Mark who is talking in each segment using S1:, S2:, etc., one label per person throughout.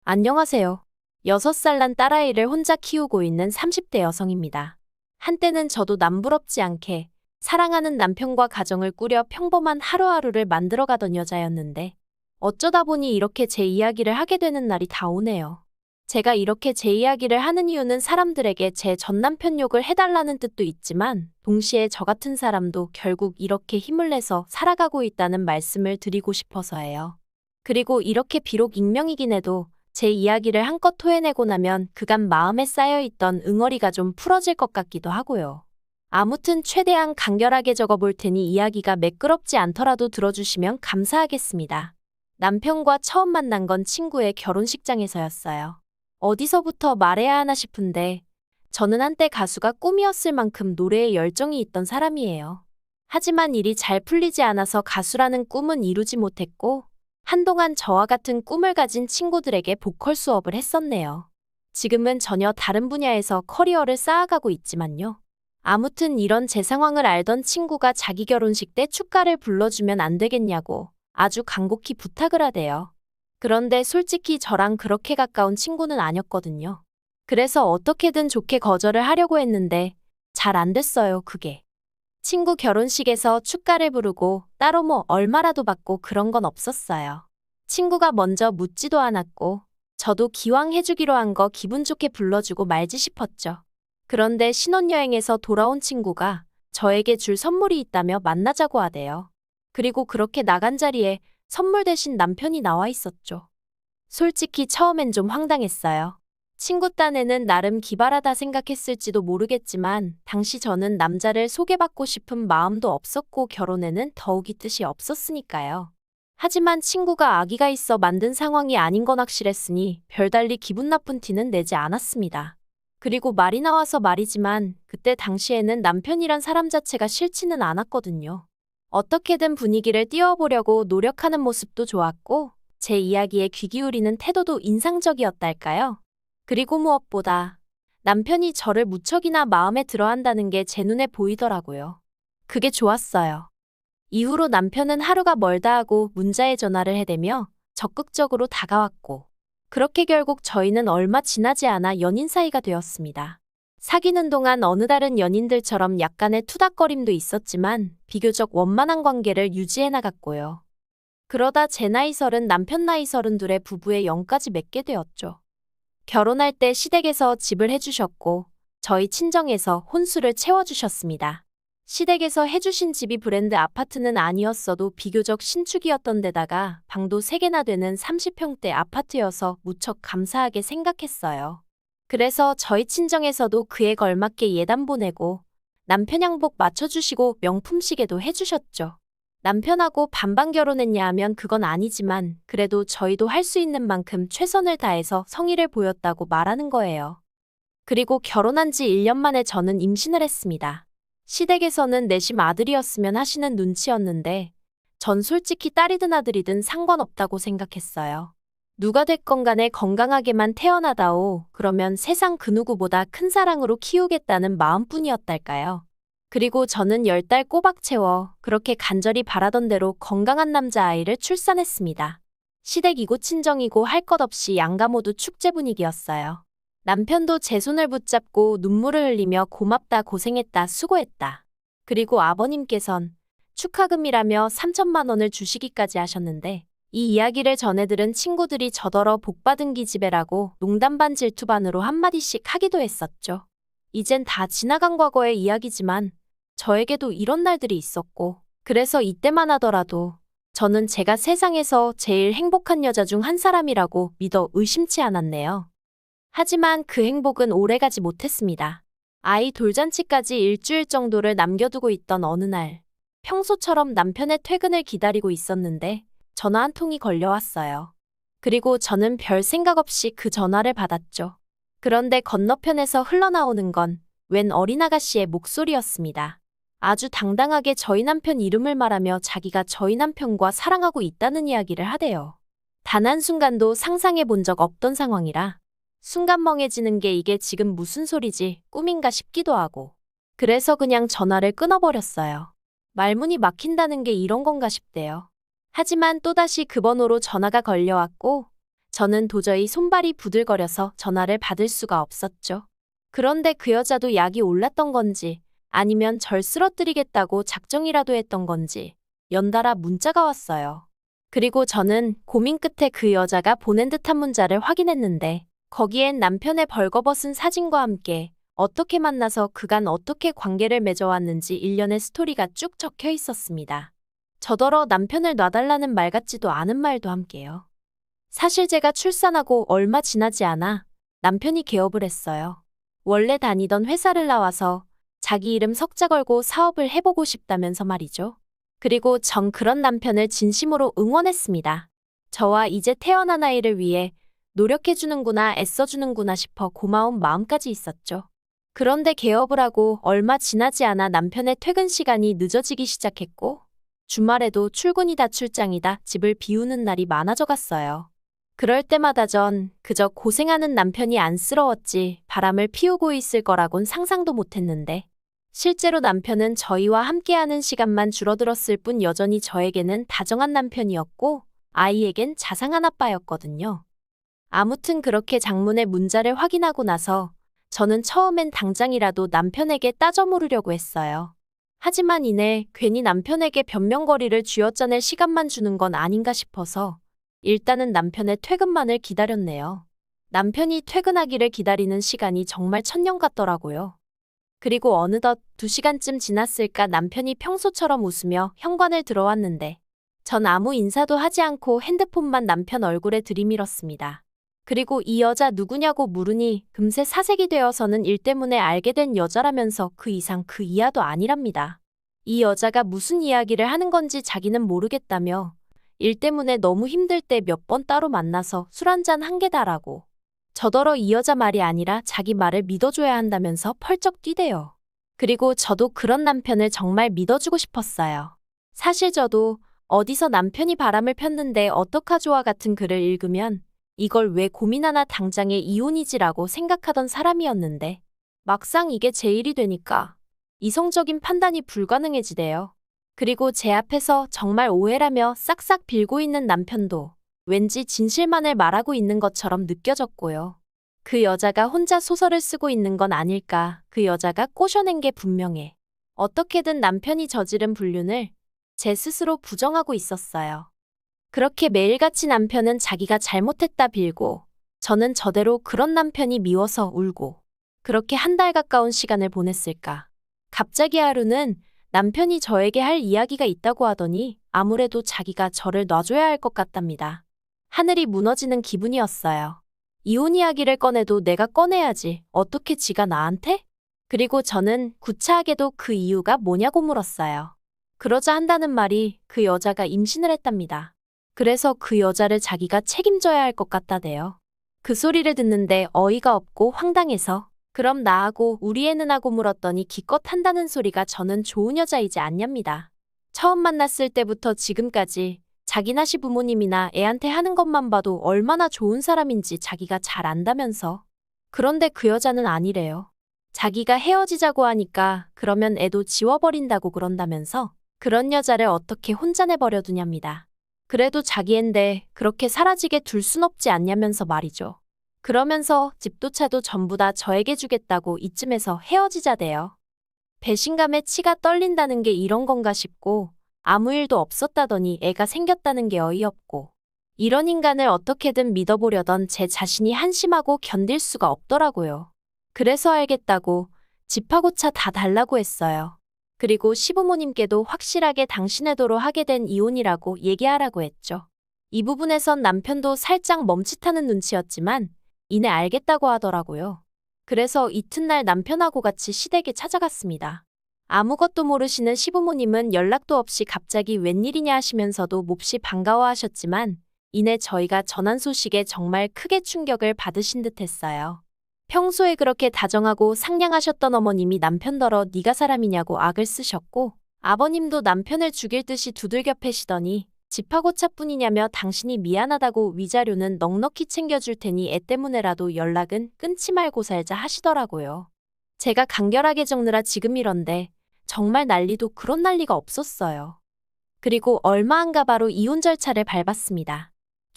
S1: 안녕하세요. 6살 난 딸아이를 혼자 키우고 있는 30대 여성입니다. 한때는 저도 남부럽지 않게 사랑하는 남편과 가정을 꾸려 평범한 하루하루를 만들어가던 여자였는데 어쩌다 보니 이렇게 제 이야기를 하게 되는 날이 다 오네요. 제가 이렇게 제 이야기를 하는 이유는 사람들에게 제 전남편 욕을 해달라는 뜻도 있지만 동시에 저 같은 사람도 결국 이렇게 힘을 내서 살아가고 있다는 말씀을 드리고 싶어서예요. 그리고 이렇게 비록 익명이긴 해도 제 이야기를 한껏 토해내고 나면 그간 마음에 쌓여있던 응어리가 좀 풀어질 것 같기도 하고요. 아무튼 최대한 간결하게 적어볼 테니 이야기가 매끄럽지 않더라도 들어주시면 감사하겠습니다. 남편과 처음 만난 건 친구의 결혼식장에서였어요. 어디서부터 말해야 하나 싶은데 저는 한때 가수가 꿈이었을 만큼 노래에 열정이 있던 사람이에요. 하지만 일이 잘 풀리지 않아서 가수라는 꿈은 이루지 못했고 한동안 저와 같은 꿈을 가진 친구들에게 보컬 수업을 했었네요. 지금은 전혀 다른 분야에서 커리어를 쌓아가고 있지만요. 아무튼 이런 제 상황을 알던 친구가 자기 결혼식 때 축가를 불러주면 안 되겠냐고 아주 간곡히 부탁을 하대요. 그런데 솔직히 저랑 그렇게 가까운 친구는 아니었거든요. 그래서 어떻게든 좋게 거절을 하려고 했는데 잘 안 됐어요, 그게. 친구 결혼식에서 축가를 부르고 따로 뭐 얼마라도 받고 그런 건 없었어요. 친구가 먼저 묻지도 않았고 저도 기왕 해주기로 한 거 기분 좋게 불러주고 말지 싶었죠. 그런데 신혼여행에서 돌아온 친구가 저에게 줄 선물이 있다며 만나자고 하대요. 그리고 그렇게 나간 자리에 선물 대신 남편이 나와 있었죠. 솔직히 처음엔 좀 황당했어요. 친구 딴에는 나름 기발하다 생각했을지도 모르겠지만 당시 저는 남자를 소개받고 싶은 마음도 없었고 결혼에는 더욱이 뜻이 없었으니까요. 하지만 친구가 아기가 있어 만든 상황이 아닌 건 확실했으니 별달리 기분 나쁜 티는 내지 않았습니다. 그리고 말이 나와서 말이지만 그때 당시에는 남편이란 사람 자체가 싫지는 않았거든요. 어떻게든 분위기를 띄워보려고 노력하는 모습도 좋았고 제 이야기에 귀 기울이는 태도도 인상적이었달까요? 그리고 무엇보다 남편이 저를 무척이나 마음에 들어한다는 게 제 눈에 보이더라고요. 그게 좋았어요. 이후로 남편은 하루가 멀다 하고 문자에 전화를 해대며 적극적으로 다가왔고 그렇게 결국 저희는 얼마 지나지 않아 연인 사이가 되었습니다. 사귀는 동안 어느 다른 연인들처럼 약간의 투닥거림도 있었지만 비교적 원만한 관계를 유지해 나갔고요. 그러다 제 나이 30, 남편 나이 32의 부부의 영까지 맺게 되었죠. 결혼할 때 시댁에서 집을 해주셨고 저희 친정에서 혼수를 채워주셨습니다. 시댁에서 해주신 집이 브랜드 아파트는 아니었어도 비교적 신축이었던 데다가 방도 3개나 되는 30평대 아파트여서 무척 감사하게 생각했어요. 그래서 저희 친정에서도 그에 걸맞게 예단 보내고 남편 양복 맞춰주시고 명품 시계도 해주셨죠. 남편하고 반반 결혼했냐 하면 그건 아니지만 그래도 저희도 할 수 있는 만큼 최선을 다해서 성의를 보였다고 말하는 거예요. 그리고 결혼한 지 1년 만에 저는 임신을 했습니다. 시댁에서는 내심 아들이었으면 하시는 눈치였는데 전 솔직히 딸이든 아들이든 상관없다고 생각했어요. 누가 됐건 간에 건강하게만 태어나다오 그러면 세상 그 누구보다 큰 사랑으로 키우겠다는 마음뿐이었달까요. 그리고 저는 10달 꼬박 채워 그렇게 간절히 바라던 대로 건강한 남자아이를 출산했습니다. 시댁이고 친정이고 할 것 없이 양가 모두 축제 분위기였어요. 남편도 제 손을 붙잡고 눈물을 흘리며 고맙다 고생했다 수고했다. 그리고 아버님께선 축하금이라며 3천만 원을 주시기까지 하셨는데 이 이야기를 전해 들은 친구들이 저더러 복받은 기집애라고 농담 반 질투 반으로 한마디씩 하기도 했었죠. 이젠 다 지나간 과거의 이야기지만 저에게도 이런 날들이 있었고 그래서 이때만 하더라도 저는 제가 세상에서 제일 행복한 여자 중 한 사람이라고 믿어 의심치 않았네요. 하지만 그 행복은 오래가지 못했습니다. 아이 돌잔치까지 일주일 정도를 남겨두고 있던 어느 날 평소처럼 남편의 퇴근을 기다리고 있었는데 전화 한 통이 걸려왔어요. 그리고 저는 별 생각 없이 그 전화를 받았죠. 그런데 건너편에서 흘러나오는 건 웬 어린아가씨의 목소리였습니다. 아주 당당하게 저희 남편 이름을 말하며 자기가 저희 남편과 사랑하고 있다는 이야기를 하대요. 단 한순간도 상상해 본 적 없던 상황이라 순간 멍해지는 게 이게 지금 무슨 소리지 꿈인가 싶기도 하고 그래서 그냥 전화를 끊어버렸어요. 말문이 막힌다는 게 이런 건가 싶대요. 하지만 또다시 그 번호로 전화가 걸려왔고 저는 도저히 손발이 부들거려서 전화를 받을 수가 없었죠. 그런데 그 여자도 약이 올랐던 건지 아니면 절 쓰러뜨리겠다고 작정이라도 했던 건지 연달아 문자가 왔어요. 그리고 저는 고민 끝에 그 여자가 보낸 듯한 문자를 확인했는데 거기엔 남편의 벌거벗은 사진과 함께 어떻게 만나서 그간 어떻게 관계를 맺어왔는지 일련의 스토리가 쭉 적혀 있었습니다. 저더러 남편을 놔달라는 말 같지도 않은 말도 함께요. 사실 제가 출산하고 얼마 지나지 않아 남편이 개업을 했어요. 원래 다니던 회사를 나와서 자기 이름 석자 걸고 사업을 해보고 싶다면서 말이죠. 그리고 전 그런 남편을 진심으로 응원했습니다. 저와 이제 태어난 아이를 위해 노력해주는구나, 애써주는구나 싶어 고마운 마음까지 있었죠. 그런데 개업을 하고 얼마 지나지 않아 남편의 퇴근 시간이 늦어지기 시작했고 주말에도 출근이다 출장이다 집을 비우는 날이 많아져 갔어요. 그럴 때마다 전 그저 고생하는 남편이 안쓰러웠지 바람을 피우고 있을 거라곤 상상도 못했는데 실제로 남편은 저희와 함께하는 시간만 줄어들었을 뿐 여전히 저에게는 다정한 남편이었고 아이에겐 자상한 아빠였거든요. 아무튼 그렇게 장문의 문자를 확인하고 나서 저는 처음엔 당장이라도 남편에게 따져 물으려고 했어요. 하지만 이내 괜히 남편에게 변명거리를 쥐어짜낼 시간만 주는 건 아닌가 싶어서 일단은 남편의 퇴근만을 기다렸네요. 남편이 퇴근하기를 기다리는 시간이 정말 천년 같더라고요. 그리고 어느덧 2시간쯤 지났을까 남편이 평소처럼 웃으며 현관을 들어왔는데 전 아무 인사도 하지 않고 핸드폰만 남편 얼굴에 들이밀었습니다. 그리고 이 여자 누구냐고 물으니 금세 사색이 되어서는 일 때문에 알게 된 여자라면서 그 이상 그 이하도 아니랍니다. 이 여자가 무슨 이야기를 하는 건지 자기는 모르겠다며 일 때문에 너무 힘들 때 몇 번 따로 만나서 술 한잔 한 게다라고. 저더러 이 여자 말이 아니라 자기 말을 믿어줘야 한다면서 펄쩍 뛰대요. 그리고 저도 그런 남편을 정말 믿어주고 싶었어요. 사실 저도 어디서 남편이 바람을 폈는데 어떡하죠와 같은 글을 읽으면 이걸 왜 고민하나 당장에 이혼이지라고 생각하던 사람이었는데 막상 이게 제 일이 되니까 이성적인 판단이 불가능해지대요. 그리고 제 앞에서 정말 오해라며 싹싹 빌고 있는 남편도 왠지 진실만을 말하고 있는 것처럼 느껴졌고요. 그 여자가 혼자 소설을 쓰고 있는 건 아닐까. 그 여자가 꼬셔낸 게 분명해. 어떻게든 남편이 저지른 불륜을 제 스스로 부정하고 있었어요. 그렇게 매일같이 남편은 자기가 잘못했다 빌고 저는 저대로 그런 남편이 미워서 울고 그렇게 한 달 가까운 시간을 보냈을까. 갑자기 하루는 남편이 저에게 할 이야기가 있다고 하더니 아무래도 자기가 저를 놔줘야 할 것 같답니다. 하늘이 무너지는 기분이었어요. 이혼 이야기를 꺼내도 내가 꺼내야지. 어떻게 지가 나한테? 그리고 저는 구차하게도 그 이유가 뭐냐고 물었어요. 그러자 한다는 말이 그 여자가 임신을 했답니다. 그래서 그 여자를 자기가 책임져야 할 것 같다대요. 그 소리를 듣는데 어이가 없고 황당해서 그럼 나하고 우리 애는 하고 물었더니 기껏 한다는 소리가 저는 좋은 여자이지 않냐입니다. 처음 만났을 때부터 지금까지 자기나 시부모님이나 애한테 하는 것만 봐도 얼마나 좋은 사람인지 자기가 잘 안다면서. 그런데 그 여자는 아니래요. 자기가 헤어지자고 하니까 그러면 애도 지워버린다고 그런다면서 그런 여자를 어떻게 혼자 내버려 두냐입니다. 그래도 자기 앤데 그렇게 사라지게 둘 순 없지 않냐면서 말이죠. 그러면서 집도 차도 전부 다 저에게 주겠다고 이쯤에서 헤어지자대요. 배신감에 치가 떨린다는 게 이런 건가 싶고 아무 일도 없었다더니 애가 생겼다는 게 어이없고 이런 인간을 어떻게든 믿어보려던 제 자신이 한심하고 견딜 수가 없더라고요. 그래서 알겠다고 집하고 차 다 달라고 했어요. 그리고 시부모님께도 확실하게 당신의 도로 하게 된 이혼이라고 얘기하라고 했죠. 이 부분에선 남편도 살짝 멈칫하는 눈치였지만 이내 알겠다고 하더라고요. 그래서 이튿날 남편하고 같이 시댁에 찾아갔습니다. 아무것도 모르시는 시부모님은 연락도 없이 갑자기 웬일이냐 하시면서도 몹시 반가워하셨지만 이내 저희가 전한 소식에 정말 크게 충격을 받으신 듯했어요. 평소에 그렇게 다정하고 상냥하셨던 어머님이 남편더러 네가 사람이냐고 악을 쓰셨고 아버님도 남편을 죽일 듯이 두들겨 패시더니 집하고 차뿐이냐며 당신이 미안하다고 위자료는 넉넉히 챙겨줄 테니 애 때문에라도 연락은 끊지 말고 살자 하시더라고요. 제가 간결하게 적느라 지금 이런데 정말 난리도 그런 난리가 없었어요. 그리고 얼마 안 가 바로 이혼 절차를 밟았습니다.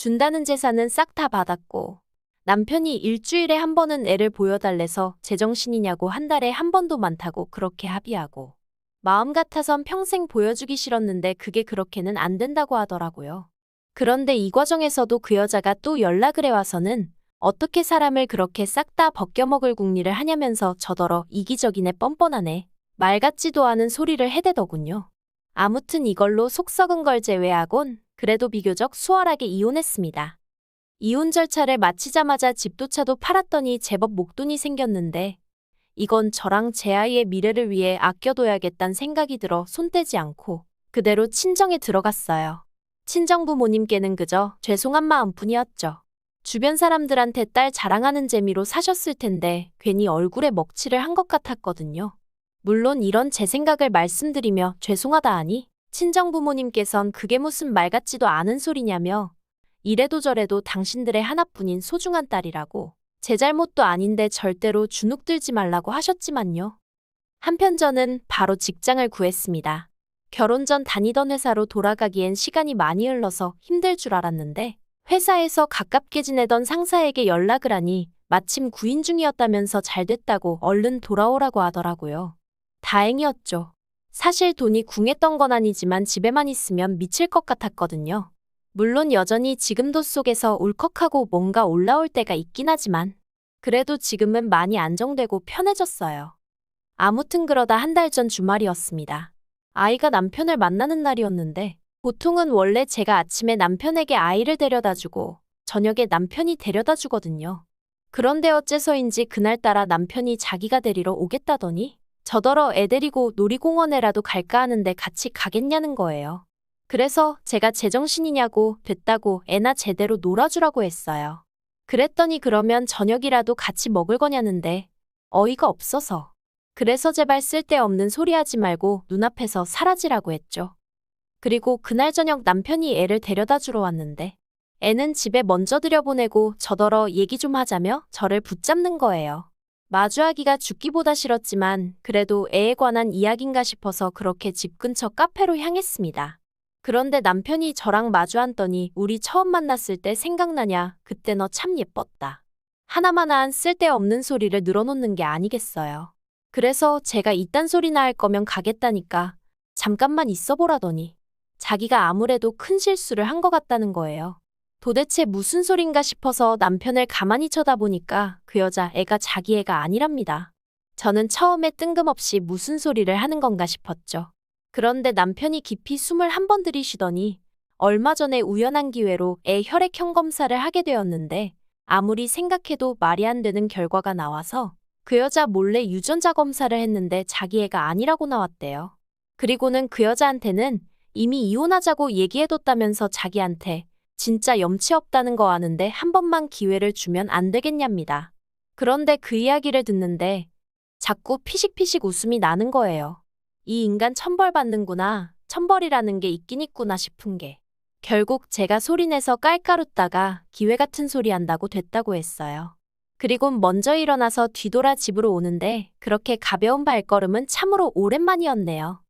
S1: 준다는 재산은 싹 다 받았고 남편이 일주일에 한 번은 애를 보여달래서 제정신이냐고 한 달에 한 번도 많다고 그렇게 합의하고 마음 같아선 평생 보여주기 싫었는데 그게 그렇게는 안 된다고 하더라고요. 그런데 이 과정에서도 그 여자가 또 연락을 해와서는 어떻게 사람을 그렇게 싹 다 벗겨먹을 궁리를 하냐면서 저더러 이기적이네 뻔뻔하네 말 같지도 않은 소리를 해대더군요. 아무튼 이걸로 속 썩은 걸 제외하곤 그래도 비교적 수월하게 이혼했습니다. 이혼 절차를 마치자마자 집도 차도 팔았더니 제법 목돈이 생겼는데 이건 저랑 제 아이의 미래를 위해 아껴둬야겠다는 생각이 들어 손 떼지 않고 그대로 친정에 들어갔어요. 친정 부모님께는 그저 죄송한 마음뿐이었죠. 주변 사람들한테 딸 자랑하는 재미로 사셨을 텐데 괜히 얼굴에 먹칠을 한 것 같았거든요. 물론 이런 제 생각을 말씀드리며 죄송하다 하니 친정 부모님께선 그게 무슨 말 같지도 않은 소리냐며 이래도 저래도 당신들의 하나뿐인 소중한 딸이라고 제 잘못도 아닌데 절대로 주눅 들지 말라고 하셨지만요. 한편 저는 바로 직장을 구했습니다. 결혼 전 다니던 회사로 돌아가기엔 시간이 많이 흘러서 힘들 줄 알았는데 회사에서 가깝게 지내던 상사에게 연락을 하니 마침 구인 중이었다면서 잘 됐다고 얼른 돌아오라고 하더라고요. 다행이었죠. 사실 돈이 궁했던 건 아니지만 집에만 있으면 미칠 것 같았거든요. 물론 여전히 지금도 속에서 울컥하고 뭔가 올라올 때가 있긴 하지만 그래도 지금은 많이 안정되고 편해졌어요. 아무튼 그러다 한 달 전 주말이었습니다. 아이가 남편을 만나는 날이었는데 보통은 원래 제가 아침에 남편에게 아이를 데려다주고 저녁에 남편이 데려다주거든요. 그런데 어째서인지 그날따라 남편이 자기가 데리러 오겠다더니 저더러 애 데리고 놀이공원에라도 갈까 하는데 같이 가겠냐는 거예요. 그래서 제가 제정신이냐고 됐다고 애나 제대로 놀아주라고 했어요. 그랬더니 그러면 저녁이라도 같이 먹을 거냐는데 어이가 없어서. 그래서 제발 쓸데없는 소리 하지 말고 눈앞에서 사라지라고 했죠. 그리고 그날 저녁 남편이 애를 데려다 주러 왔는데 애는 집에 먼저 들여보내고 저더러 얘기 좀 하자며 저를 붙잡는 거예요. 마주하기가 죽기보다 싫었지만 그래도 애에 관한 이야기인가 싶어서 그렇게 집 근처 카페로 향했습니다. 그런데 남편이 저랑 마주 앉더니 우리 처음 만났을 때 생각나냐? 그때 너 참 예뻤다. 하나마나한 쓸데없는 소리를 늘어놓는 게 아니겠어요. 그래서 제가 이딴 소리나 할 거면 가겠다니까 잠깐만 있어보라더니 자기가 아무래도 큰 실수를 한 것 같다는 거예요. 도대체 무슨 소린가 싶어서 남편을 가만히 쳐다보니까 그 여자 애가 자기 애가 아니랍니다. 저는 처음에 뜬금없이 무슨 소리를 하는 건가 싶었죠. 그런데 남편이 깊이 숨을 한 번 들이쉬더니 얼마 전에 우연한 기회로 애 혈액형 검사를 하게 되었는데 아무리 생각해도 말이 안 되는 결과가 나와서 그 여자 몰래 유전자 검사를 했는데 자기 애가 아니라고 나왔대요. 그리고는 그 여자한테는 이미 이혼하자고 얘기해뒀다면서 자기한테 진짜 염치 없다는 거 아는데 한 번만 기회를 주면 안 되겠냐입니다. 그런데 그 이야기를 듣는데 자꾸 피식피식 웃음이 나는 거예요. 이 인간 천벌 받는구나, 천벌이라는 게 있긴 있구나 싶은 게. 결국 제가 소리내서 깔깔웃다가 기회 같은 소리 한다고 됐다고 했어요. 그리고 먼저 일어나서 뒤돌아 집으로 오는데 그렇게 가벼운 발걸음은 참으로 오랜만이었네요.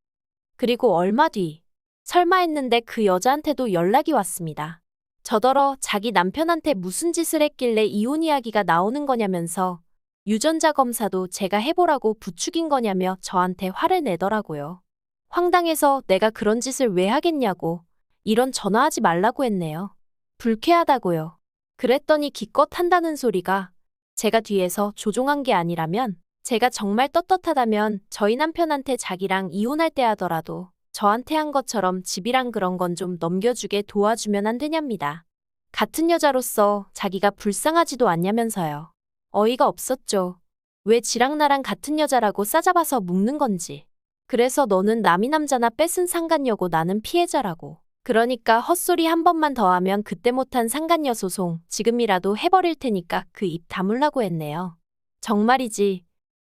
S1: 그리고 얼마 뒤, 설마 했는데 그 여자한테도 연락이 왔습니다. 저더러 자기 남편한테 무슨 짓을 했길래 이혼 이야기가 나오는 거냐면서 유전자 검사도 제가 해보라고 부추긴 거냐며 저한테 화를 내더라고요. 황당해서 내가 그런 짓을 왜 하겠냐고 이런 전화하지 말라고 했네요. 불쾌하다고요. 그랬더니 기껏 한다는 소리가 제가 뒤에서 조종한 게 아니라면 제가 정말 떳떳하다면 저희 남편한테 자기랑 이혼할 때 하더라도 저한테 한 것처럼 집이랑 그런 건 좀 넘겨주게 도와주면 안 되냐입니다. 같은 여자로서 자기가 불쌍하지도 않냐면서요. 어이가 없었죠. 왜 지랑 나랑 같은 여자라고 싸잡아서 묵는 건지. 그래서 너는 남이 남자나 뺏은 상간녀고 나는 피해자라고. 그러니까 헛소리 한 번만 더 하면 그때 못한 상간녀 소송 지금이라도 해버릴 테니까 그 입 다물라고 했네요. 정말이지.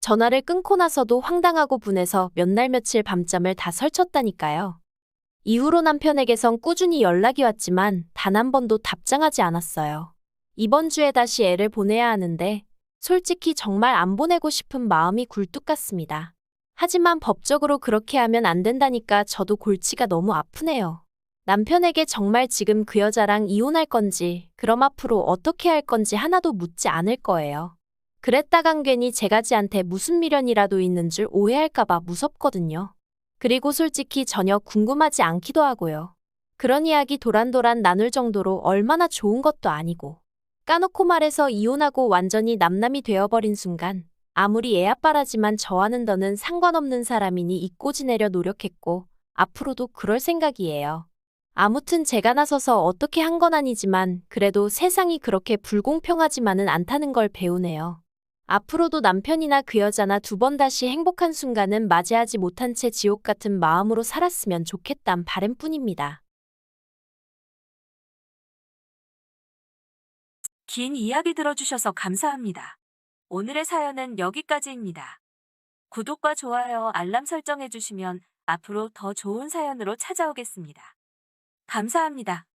S1: 전화를 끊고 나서도 황당하고 분해서 몇 날 며칠 밤잠을 다 설쳤다니까요. 이후로 남편에게선 꾸준히 연락이 왔지만 단 한 번도 답장하지 않았어요. 이번 주에 다시 애를 보내야 하는데 솔직히 정말 안 보내고 싶은 마음이 굴뚝 같습니다. 하지만 법적으로 그렇게 하면 안 된다니까 저도 골치가 너무 아프네요. 남편에게 정말 지금 그 여자랑 이혼할 건지, 그럼 앞으로 어떻게 할 건지 하나도 묻지 않을 거예요. 그랬다간 괜히 제가 지한테 무슨 미련이라도 있는 줄 오해할까봐 무섭거든요. 그리고 솔직히 전혀 궁금하지 않기도 하고요. 그런 이야기 도란도란 나눌 정도로 얼마나 좋은 것도 아니고. 까놓고 말해서 이혼하고 완전히 남남이 되어버린 순간 아무리 애 아빠라지만 저와는 더는 상관없는 사람이니 잊고 지내려 노력했고 앞으로도 그럴 생각이에요. 아무튼 제가 나서서 어떻게 한 건 아니지만 그래도 세상이 그렇게 불공평하지만은 않다는 걸 배우네요. 앞으로도 남편이나 그 여자나 두 번 다시 행복한 순간은 맞이하지 못한 채 지옥 같은 마음으로 살았으면 좋겠단 바람뿐입니다.
S2: 긴 이야기 들어주셔서 감사합니다. 오늘의 사연은 여기까지입니다. 구독과 좋아요, 알람 설정해주시면 앞으로 더 좋은 사연으로 찾아오겠습니다. 감사합니다.